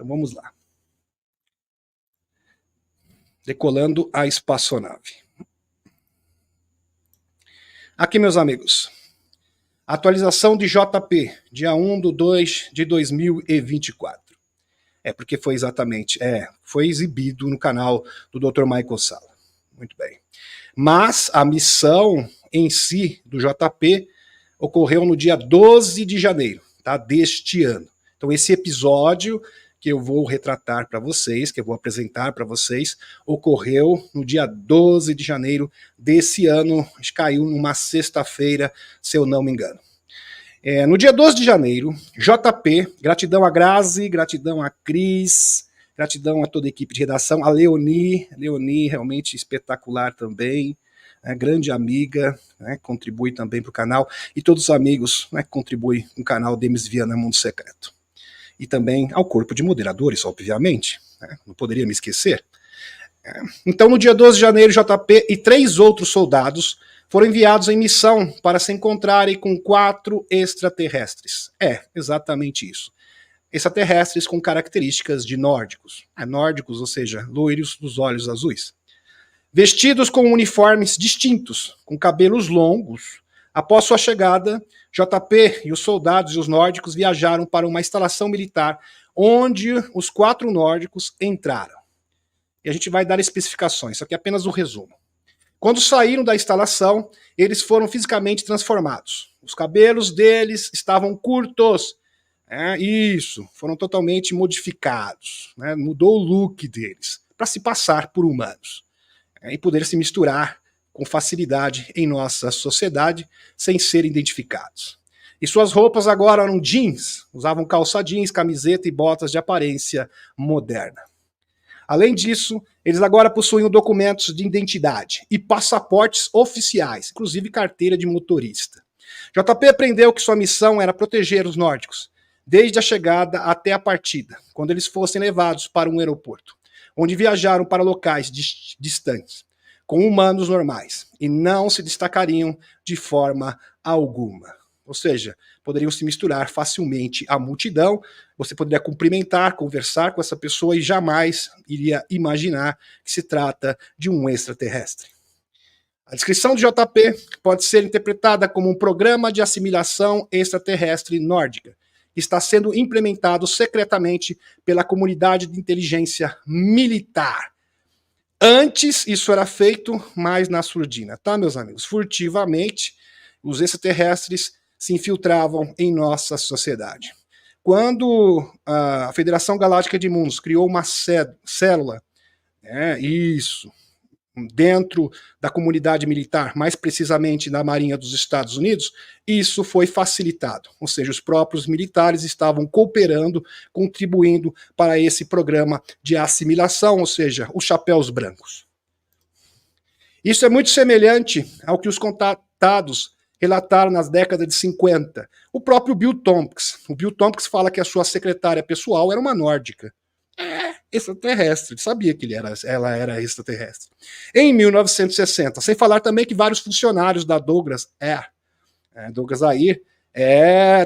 Então vamos lá. Decolando a espaçonave. Aqui, meus amigos. Atualização de JP, dia 1/2/2024. Porque foi exatamente, foi exibido no canal do Dr. Michael Salla. Muito bem. Mas a missão em si do JP ocorreu no dia 12 de janeiro, tá, deste ano. Então esse episódio que eu vou retratar para vocês, que eu vou apresentar para vocês, ocorreu no dia 12 de janeiro desse ano, caiu numa sexta-feira, se eu não me engano. No dia 12 de janeiro, JP, gratidão a Grazi, gratidão a Cris, gratidão a toda a equipe de redação, a Leoni realmente espetacular também, grande amiga, contribui também para o canal, e todos os amigos que contribuem com o canal Demis Viana Mundo Secreto. E também ao corpo de moderadores, obviamente, não poderia me esquecer. Então, no dia 12 de janeiro, JP e 3 outros soldados foram enviados em missão para se encontrarem com 4 extraterrestres. Exatamente isso. Extraterrestres com características de nórdicos. Nórdicos, ou seja, loiros dos olhos azuis. Vestidos com uniformes distintos, com cabelos longos. Após sua chegada, JP e os soldados e os nórdicos viajaram para uma instalação militar, onde os 4 nórdicos entraram. E a gente vai dar especificações, isso aqui é apenas um resumo. Quando saíram da instalação, eles foram fisicamente transformados. Os cabelos deles estavam curtos. Foram totalmente modificados. Mudou o look deles, para se passar por humanos. E poder se misturar com facilidade em nossa sociedade, sem serem identificados. E suas roupas agora eram jeans, usavam calça jeans, camiseta e botas de aparência moderna. Além disso, eles agora possuíam documentos de identidade e passaportes oficiais, inclusive carteira de motorista. JP aprendeu que sua missão era proteger os nórdicos, desde a chegada até a partida, quando eles fossem levados para um aeroporto, onde viajaram para locais distantes, com humanos normais, e não se destacariam de forma alguma. Ou seja, poderiam se misturar facilmente à multidão, você poderia cumprimentar, conversar com essa pessoa e jamais iria imaginar que se trata de um extraterrestre. A descrição de JP pode ser interpretada como um programa de assimilação extraterrestre nórdica, que está sendo implementado secretamente pela comunidade de inteligência militar. Antes, isso era feito mais na surdina, tá, meus amigos? Furtivamente, os extraterrestres se infiltravam em nossa sociedade. Quando a Federação Galáctica de Mundos criou uma célula, dentro da comunidade militar, mais precisamente na Marinha dos Estados Unidos, isso foi facilitado. Ou seja, os próprios militares estavam cooperando, contribuindo para esse programa de assimilação, ou seja, os chapéus brancos. Isso é muito semelhante ao que os contatados relataram nas décadas de 50. O próprio Bill Tompkins. O Bill Tompkins fala que a sua secretária pessoal era uma nórdica. Extraterrestre, sabia que ela era extraterrestre. Em 1960, sem falar também que vários funcionários da Douglas Air,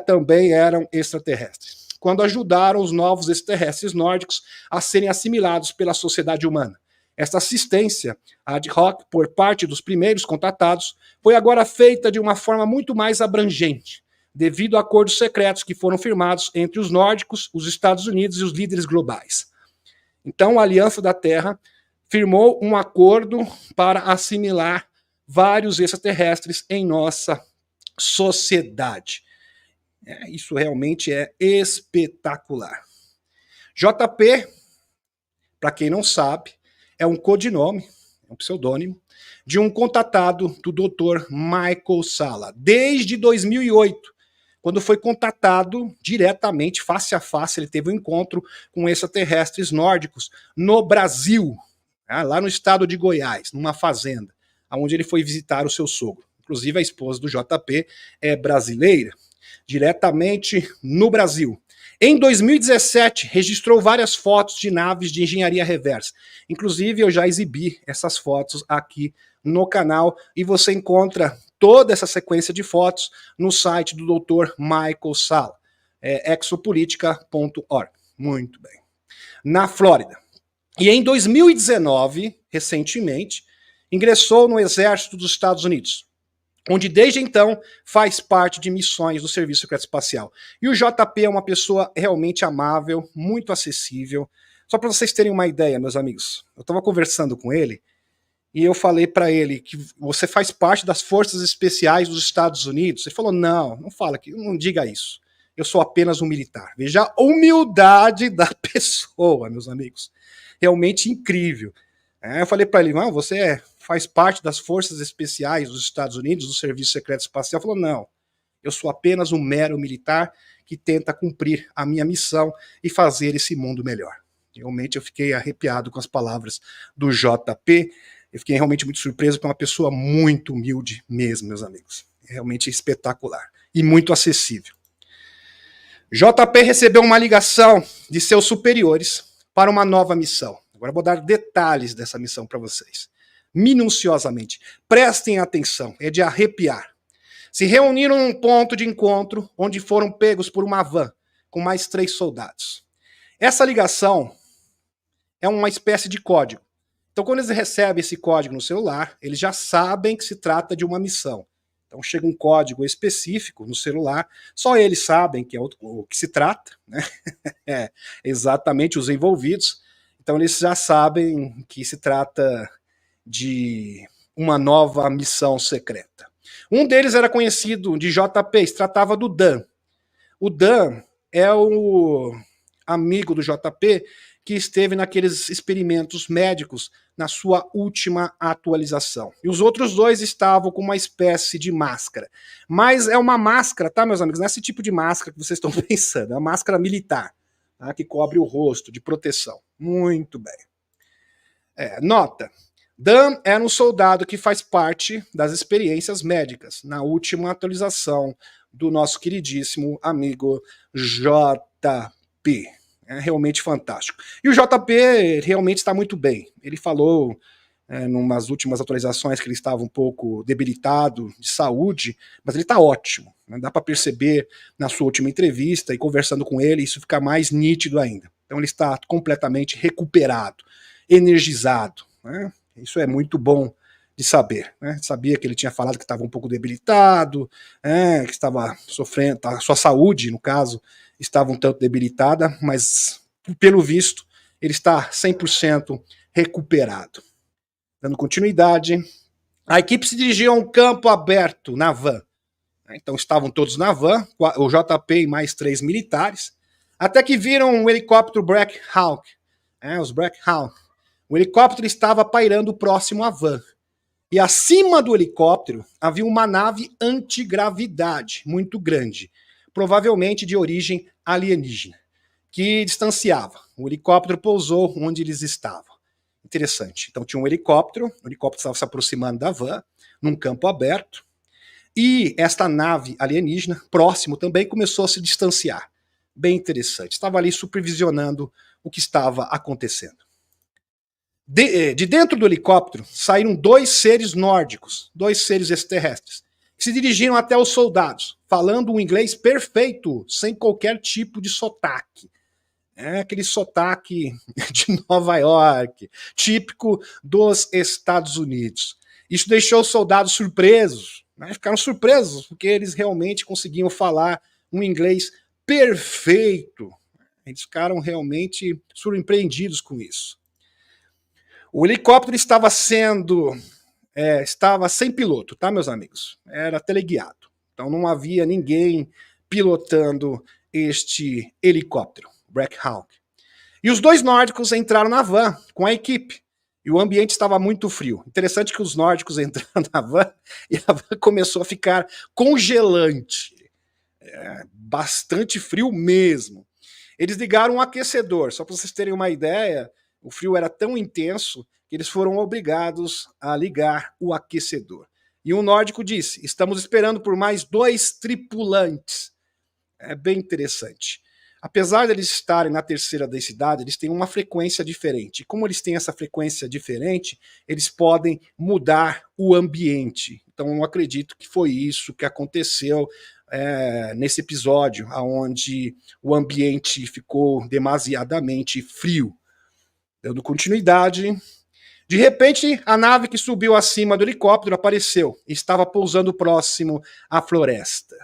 também eram extraterrestres, quando ajudaram os novos extraterrestres nórdicos a serem assimilados pela sociedade humana. Esta assistência ad hoc por parte dos primeiros contatados foi agora feita de uma forma muito mais abrangente, devido a acordos secretos que foram firmados entre os nórdicos, os Estados Unidos e os líderes globais. Então, a Aliança da Terra firmou um acordo para assimilar vários extraterrestres em nossa sociedade. Isso realmente é espetacular. JP, para quem não sabe, é um codinome, um pseudônimo, de um contatado do Dr. Michael Salla, desde 2008. Quando foi contatado diretamente, face a face, ele teve um encontro com extraterrestres nórdicos no Brasil, lá no estado de Goiás, numa fazenda, onde ele foi visitar o seu sogro. Inclusive, a esposa do JP é brasileira, diretamente no Brasil. Em 2017, registrou várias fotos de naves de engenharia reversa. Inclusive, eu já exibi essas fotos aqui no canal e você encontra toda essa sequência de fotos no site do Dr. Michael Salla, exopolitica.org. Muito bem. na Flórida. E em 2019, recentemente, ingressou no Exército dos Estados Unidos, onde desde então faz parte de missões do Serviço Secreto Espacial. E o JP é uma pessoa realmente amável, muito acessível. Só para vocês terem uma ideia, meus amigos, eu estava conversando com ele e eu falei para ele que você faz parte das Forças Especiais dos Estados Unidos. Ele falou, não fala aqui, não diga isso. Eu sou apenas um militar. Veja a humildade da pessoa, meus amigos. Realmente incrível. Eu falei para ele, não, você faz parte das Forças Especiais dos Estados Unidos, do Serviço Secreto Espacial. Ele falou, não, eu sou apenas um mero militar que tenta cumprir a minha missão e fazer esse mundo melhor. Realmente eu fiquei arrepiado com as palavras do JP. Eu fiquei realmente muito surpreso, porque é uma pessoa muito humilde mesmo, meus amigos. É realmente espetacular e muito acessível. JP recebeu uma ligação de seus superiores para uma nova missão. Agora eu vou dar detalhes dessa missão para vocês, minuciosamente. Prestem atenção, é de arrepiar. Se reuniram num ponto de encontro onde foram pegos por uma van com mais 3 soldados. Essa ligação é uma espécie de código. Então, quando eles recebem esse código no celular, eles já sabem que se trata de uma missão. Então, chega um código específico no celular, só eles sabem que é o que se trata, né? É, exatamente, os envolvidos. Então, eles já sabem que se trata de uma nova missão secreta. Um deles era conhecido de JP, se tratava do Dan. O Dan é o amigo do JP que esteve naqueles experimentos médicos na sua última atualização. E os outros 2 estavam com uma espécie de máscara. Mas é uma máscara, tá, meus amigos? Não é esse tipo de máscara que vocês estão pensando. É uma máscara militar, tá, que cobre o rosto, de proteção. Muito bem. Nota. Dan era um soldado que faz parte das experiências médicas na última atualização do nosso queridíssimo amigo JP. É realmente fantástico. E o JP realmente está muito bem. Ele falou, numas últimas atualizações, que ele estava um pouco debilitado de saúde, mas ele está ótimo. Né? Dá para perceber na sua última entrevista e conversando com ele, isso fica mais nítido ainda. Então ele está completamente recuperado, energizado. Né? Isso é muito bom de saber. Né? Sabia que ele tinha falado que estava um pouco debilitado, que estava sofrendo, a sua saúde, no caso, estava um tanto debilitada, mas, pelo visto, ele está 100% recuperado. Dando continuidade, a equipe se dirigiu a um campo aberto na van. Então estavam todos na van, o JP e mais 3 militares, até que viram um helicóptero Black Hawk. Os Black Hawk. O helicóptero estava pairando próximo à van. E acima do helicóptero havia uma nave antigravidade muito grande, provavelmente de origem alienígena, que distanciava. O helicóptero pousou onde eles estavam. Interessante. Então tinha um helicóptero, o helicóptero estava se aproximando da van, num campo aberto, e esta nave alienígena, próximo também, começou a se distanciar. Bem interessante. Estava ali supervisionando o que estava acontecendo. De dentro do helicóptero saíram 2 seres nórdicos, 2 seres extraterrestres, que se dirigiram até os soldados, falando um inglês perfeito, sem qualquer tipo de sotaque. Aquele sotaque de Nova York, típico dos Estados Unidos. Isso deixou os soldados surpresos, né? Ficaram surpresos, porque eles realmente conseguiam falar um inglês perfeito. Eles ficaram realmente surpreendidos com isso. O helicóptero estava sem piloto, tá, meus amigos? Era teleguiado. Então não havia ninguém pilotando este helicóptero, Black Hawk. E os 2 nórdicos entraram na van com a equipe. E o ambiente estava muito frio. Interessante que os nórdicos entraram na van e a van começou a ficar congelante. Bastante frio mesmo. Eles ligaram um aquecedor, só para vocês terem uma ideia. O frio era tão intenso que eles foram obrigados a ligar o aquecedor. E um nórdico disse, estamos esperando por mais 2 tripulantes. É bem interessante. Apesar de eles estarem na terceira densidade, eles têm uma frequência diferente. E como eles têm essa frequência diferente, eles podem mudar o ambiente. Então eu acredito que foi isso que aconteceu. nesse episódio, onde o ambiente ficou demasiadamente frio. Dando continuidade, de repente a nave que subiu acima do helicóptero apareceu e estava pousando próximo à floresta.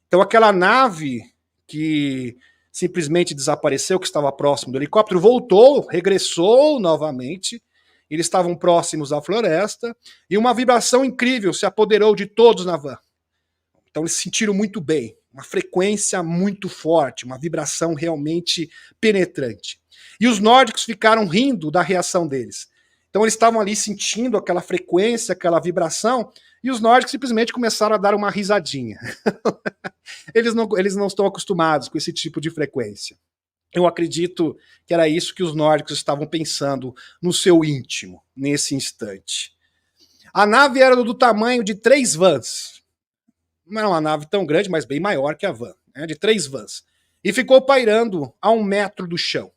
Então aquela nave que simplesmente desapareceu, que estava próximo do helicóptero, voltou, regressou novamente. Eles estavam próximos à floresta e uma vibração incrível se apoderou de todos na van. Então eles se sentiram muito bem, uma frequência muito forte, uma vibração realmente penetrante. E os nórdicos ficaram rindo da reação deles. Então eles estavam ali sentindo aquela frequência, aquela vibração, e os nórdicos simplesmente começaram a dar uma risadinha. Eles não estão acostumados com esse tipo de frequência. Eu acredito que era isso que os nórdicos estavam pensando no seu íntimo, nesse instante. A nave era do tamanho de 3 vans. Não era uma nave tão grande, mas bem maior que a van, né, de 3 vans. E ficou pairando a 1 metro do chão.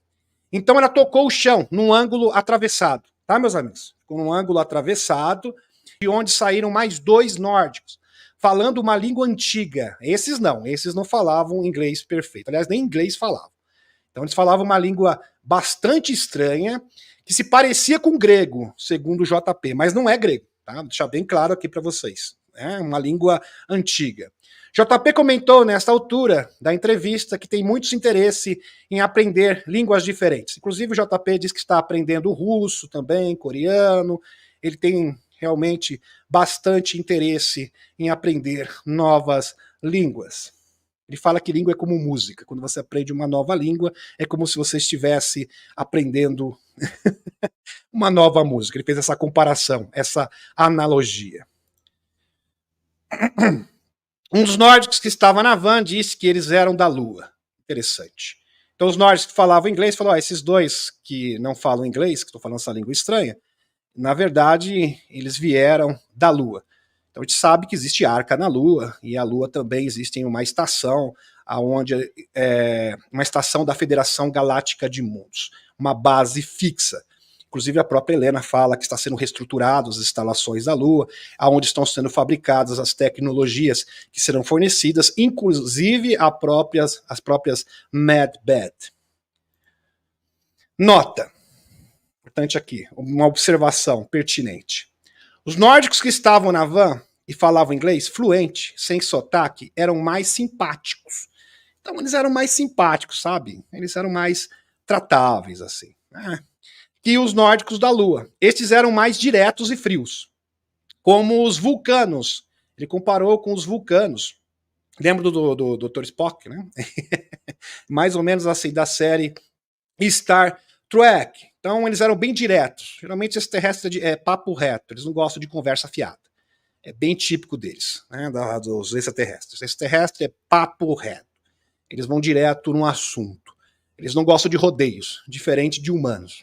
Então ela tocou o chão num ângulo atravessado, tá, meus amigos? Ficou num ângulo atravessado, de onde saíram mais 2 nórdicos, falando uma língua antiga. Esses não falavam inglês perfeito. Aliás, nem inglês falavam. Então eles falavam uma língua bastante estranha, que se parecia com grego, segundo o JP, mas não é grego, tá? Vou deixar bem claro aqui para vocês. É uma língua antiga. JP comentou nesta altura da entrevista que tem muito interesse em aprender línguas diferentes. Inclusive o JP diz que está aprendendo russo também, coreano. Ele tem realmente bastante interesse em aprender novas línguas. Ele fala que língua é como música. Quando você aprende uma nova língua, é como se você estivesse aprendendo uma nova música. Ele fez essa comparação, essa analogia. Um dos nórdicos que estava na van disse que eles eram da Lua. Interessante. Então os nórdicos que falavam inglês falaram, esses dois que não falam inglês, que estão falando essa língua estranha, na verdade eles vieram da Lua. Então a gente sabe que existe Arca na Lua, e a Lua também existe uma estação, uma estação da Federação Galáctica de Mundos, uma base fixa. Inclusive a própria Helena fala que está sendo reestruturado as instalações da Lua, aonde estão sendo fabricadas as tecnologias que serão fornecidas, inclusive as próprias MedBed. Nota, importante aqui, uma observação pertinente. Os nórdicos que estavam na van e falavam inglês fluente, sem sotaque, eram mais simpáticos. Então eles eram mais simpáticos, sabe? Eles eram mais tratáveis, assim, né? Que os nórdicos da Lua. Estes eram mais diretos e frios, como os vulcanos. Ele comparou com os vulcanos. Lembra do Dr. Spock, né? Mais ou menos assim, da série Star Trek. Então eles eram bem diretos. Geralmente esse terrestre é papo reto, eles não gostam de conversa fiada. É bem típico deles, né, dos extraterrestres. Esse terrestre é papo reto. Eles vão direto no assunto. Eles não gostam de rodeios, diferente de humanos.